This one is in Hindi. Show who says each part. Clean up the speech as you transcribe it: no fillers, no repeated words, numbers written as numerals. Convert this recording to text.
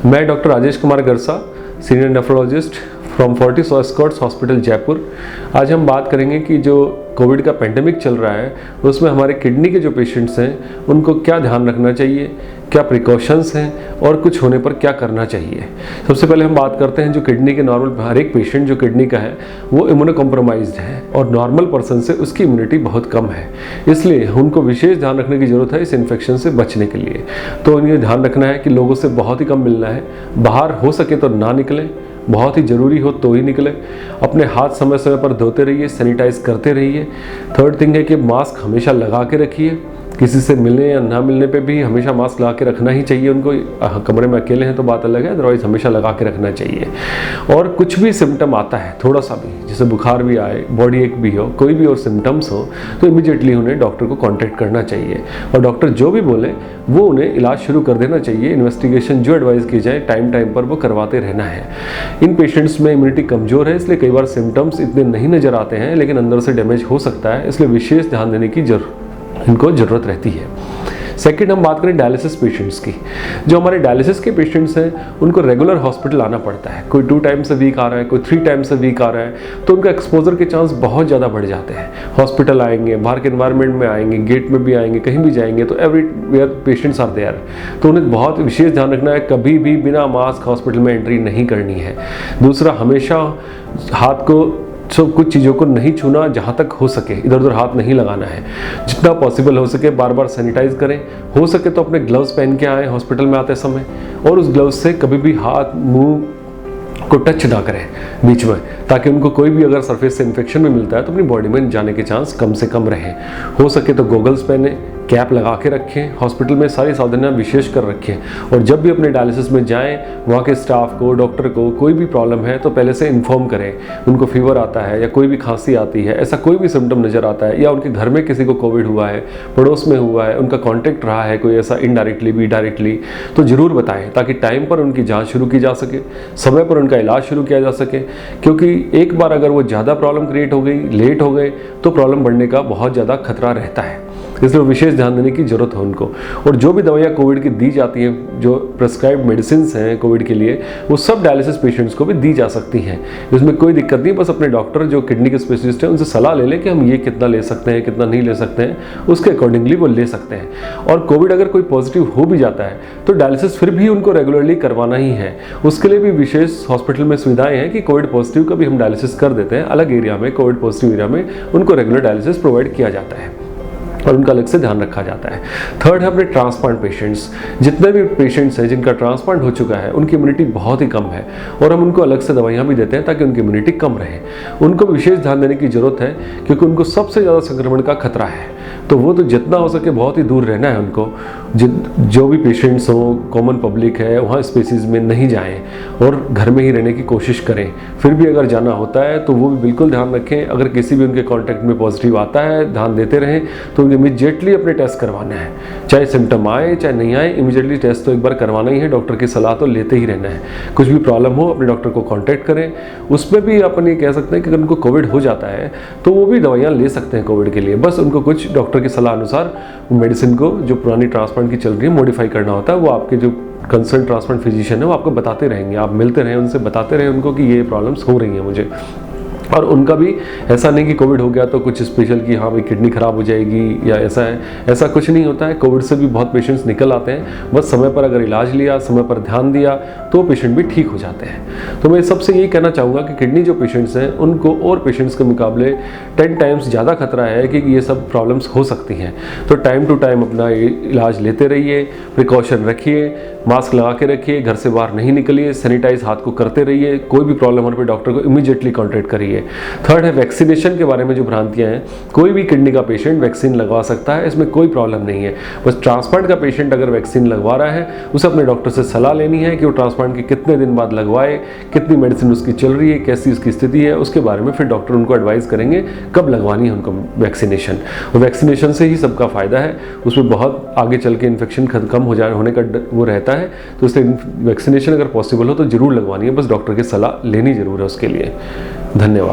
Speaker 1: मैं doctor Rajesh Kumar Garsa, senior nephrologist from Fortis Escorts hospital Jaipur. आज हम बात करेंगे कि जो कोविड का पेंडेमिक चल रहा है उसमें हमारे किडनी के जो पेशेंट्स हैं उनको क्या ध्यान रखना चाहिए, क्या प्रिकॉशंस हैं और कुछ होने पर क्या करना चाहिए। सबसे पहले हम बात करते हैं जो किडनी के नॉर्मल, हर एक पेशेंट जो किडनी का है वो इम्यूनो कॉम्प्रोमाइज्ड है और नॉर्मल पर्सन से उसकी इम्यूनिटी बहुत कम है, इसलिए उनको विशेष ध्यान रखने की ज़रूरत है इस इन्फेक्शन से बचने के लिए। तो उन्हें ध्यान रखना है कि लोगों से बहुत ही कम मिलना है, बाहर हो सके तो ना निकलें, बहुत ही ज़रूरी हो तो ही निकले, अपने हाथ समय समय पर धोते रहिए, सैनिटाइज करते रहिए। थर्ड थिंग है कि मास्क हमेशा लगा के रखिए, किसी से मिलने या ना मिलने पे भी हमेशा मास्क लगा के रखना ही चाहिए उनको। कमरे में अकेले हैं तो बात अलग है, अदरवाइज हमेशा लगा के रखना चाहिए। और कुछ भी सिम्टम आता है थोड़ा सा भी, जैसे बुखार भी आए, बॉडी एक भी हो, कोई भी और सिम्टम्स हो, तो इमीडिएटली उन्हें डॉक्टर को कॉन्टैक्ट करना चाहिए और डॉक्टर जो भी बोले वो उन्हें इलाज शुरू कर देना चाहिए। इन्वेस्टिगेशन जो एडवाइस की जाए टाइम टाइम पर वो करवाते रहना है। इन पेशेंट्स में इम्यूनिटी कमज़ोर है, इसलिए कई बार सिम्टम्स इतने नहीं नज़र आते हैं लेकिन अंदर से डैमेज हो सकता है, इसलिए विशेष ध्यान देने की इनको ज़रूरत रहती है। सेकेंड, हम बात करें डायलिसिस पेशेंट्स की। जो हमारे डायलिसिस के पेशेंट्स हैं उनको रेगुलर हॉस्पिटल आना पड़ता है। कोई 2 टाइम्स अ वीक आ रहा है, कोई 3 टाइम्स अ वीक आ रहा है, तो उनका एक्सपोजर के चांस बहुत ज़्यादा बढ़ जाते हैं। हॉस्पिटल आएंगे, बाहर के एनवायरनमेंट में आएंगे, गेट में भी आएंगे, कहीं भी जाएंगे तो एवरीवेयर पेशेंट्स आर देयर, तो उन्हें बहुत विशेष ध्यान रखना है, कभी भी बिना मास्क हॉस्पिटल में एंट्री नहीं करनी है। दूसरा, हमेशा हाथ को कुछ चीज़ों को नहीं छूना, जहाँ तक हो सके इधर उधर हाथ नहीं लगाना है। जितना पॉसिबल हो सके बार बार सैनिटाइज करें, हो सके तो अपने ग्लव्स पहन के आएँ हॉस्पिटल में आते समय, और उस ग्लव्स से कभी भी हाथ मुंह को टच ना करें बीच में, ताकि उनको कोई भी अगर सरफेस से इन्फेक्शन में मिलता है तो अपनी बॉडी में जाने के चांस कम से कम रहे। हो सके तो गॉगल्स पहने, कैप लगा के रखें, हॉस्पिटल में सारी सावधानियां विशेष कर रखें। और जब भी अपने डायलिसिस में जाएं, वहाँ के स्टाफ को, डॉक्टर को कोई भी प्रॉब्लम है तो पहले से इन्फॉर्म करें। उनको फीवर आता है या कोई भी खांसी आती है, ऐसा कोई भी सिम्टम नज़र आता है, या उनके घर में किसी को कोविड हुआ है, पड़ोस में हुआ है, उनका कॉन्टैक्ट रहा है कोई ऐसा इनडायरेक्टली भी डायरेक्टली, तो ज़रूर बताएं ताकि टाइम पर उनकी जाँच शुरू की जा सके, समय पर उनका इलाज शुरू किया जा सके। क्योंकि एक बार अगर वो ज़्यादा प्रॉब्लम क्रिएट हो गई, लेट हो गए, तो प्रॉब्लम बढ़ने का बहुत ज़्यादा खतरा रहता है, इसलिए विशेष ध्यान देने की जरूरत है उनको। और जो भी दवाइयाँ कोविड की दी जाती हैं, जो प्रेस्क्राइब्ड मेडिसिन हैं कोविड के लिए, वो सब डायलिसिस पेशेंट्स को भी दी जा सकती हैं। इसमें कोई दिक्कत नहीं, बस अपने डॉक्टर जो किडनी के स्पेशलिस्ट हैं उनसे सलाह ले लें कि हम ये कितना ले सकते हैं, कितना नहीं ले सकते हैं, उसके अकॉर्डिंगली वो ले सकते हैं। और कोविड अगर कोई पॉजिटिव हो भी जाता है तो डायलिसिस फिर भी उनको रेगुलरली करवाना ही है। उसके लिए भी विशेष हॉस्पिटल में सुविधाएं हैं कि कोविड पॉजिटिव का भी हम डायलिसिस कर देते हैं, अलग एरिया में, कोविड पॉजिटिव एरिया में उनको रेगुलर डायलिसिस प्रोवाइड किया जाता है और उनका अलग से ध्यान रखा जाता है। थर्ड है अपने ट्रांसप्लांट पेशेंट्स। जितने भी पेशेंट्स हैं जिनका ट्रांसप्लांट हो चुका है उनकी इम्यूनिटी बहुत ही कम है और हम उनको अलग से दवाइयाँ भी देते हैं ताकि उनकी इम्यूनिटी कम रहे। उनको विशेष ध्यान देने की जरूरत है क्योंकि उनको सबसे ज़्यादा संक्रमण का खतरा है, तो वो तो जितना हो सके बहुत ही दूर रहना है उनको। जो भी पेशेंट्स हों, कॉमन पब्लिक है, वहाँ स्पेसिस में नहीं जाएँ और घर में ही रहने की कोशिश करें। फिर भी अगर जाना होता है तो वो भी बिल्कुल ध्यान रखें। अगर किसी भी उनके कॉन्टैक्ट में पॉजिटिव आता है, ध्यान देते रहें, तो इमीडिएटली अपने टेस्ट करवाना है। चाहे सिम्टम आए चाहे नहीं आए, इमीडिएटली टेस्ट तो एक बार करवाना ही है। डॉक्टर की सलाह तो लेते ही रहना है। कुछ भी प्रॉब्लम हो अपने डॉक्टर को कांटेक्ट करें। उसमें भी अपन ये कह सकते हैं कि अगर उनको कोविड हो जाता है तो वो भी दवाइयाँ ले सकते हैं कोविड के लिए, बस उनको कुछ डॉक्टर की सलाह अनुसार मेडिसिन को जो पुरानी ट्रांसप्लांट की चल रही है मॉडिफाई करना होता है। वो आपके जो कंसर्न ट्रांसप्लांट फिजिशियन है वो आपको बताते रहेंगे, आप मिलते रहें उनसे, बताते रहें उनको कि ये प्रॉब्लम्स हो रही हैं मुझे। और उनका भी ऐसा नहीं कि कोविड हो गया तो कुछ स्पेशल कि हाँ भाई किडनी खराब हो जाएगी या ऐसा है, ऐसा कुछ नहीं होता है। कोविड से भी बहुत पेशेंट्स निकल आते हैं, बस समय पर अगर इलाज लिया, समय पर ध्यान दिया तो पेशेंट भी ठीक हो जाते हैं। तो मैं सबसे यही कहना चाहूँगा कि किडनी जो पेशेंट्स हैं उनको और पेशेंट्स के मुकाबले 10 टाइम्स ज़्यादा खतरा है कि ये सब प्रॉब्लम्स हो सकती हैं। तो टाइम टू टाइम अपना इलाज लेते रहिए, प्रिकॉशन रखिए, मास्क लगा के रखिए, घर से बाहर नहीं निकलिए, सैनिटाइज हाथ को करते रहिए, कोई भी प्रॉब्लम होने पर डॉक्टर को इमीडिएटली कॉन्टैक्ट करिए। थर्ड है वैक्सीनेशन के बारे में जो भ्रांतियां हैं, कोई भी किडनी का पेशेंट वैक्सीन लगवा सकता है, इसमें कोई प्रॉब्लम नहीं है। बस ट्रांसप्लांट का पेशेंट अगर वैक्सीन लगवा रहा है उसे अपने डॉक्टर से सलाह लेनी है कि वो ट्रांसप्लांट के कितने दिन बाद लगवाए, कितनी मेडिसिन उसकी चल रही है, कैसी उसकी स्थिति है, उसके बारे में फिर डॉक्टर उनको एडवाइस करेंगे कब लगवानी है उनको वैक्सीनेशन। और वैक्सीनेशन से ही सबका फायदा है, उसमें बहुत आगे चल के इन्फेक्शन कम होने का वो रहता है। तो इसलिए वैक्सीनेशन अगर पॉसिबल हो तो जरूर लगवानी है, बस डॉक्टर की सलाह लेनी जरूर है उसके लिए। धन्यवाद।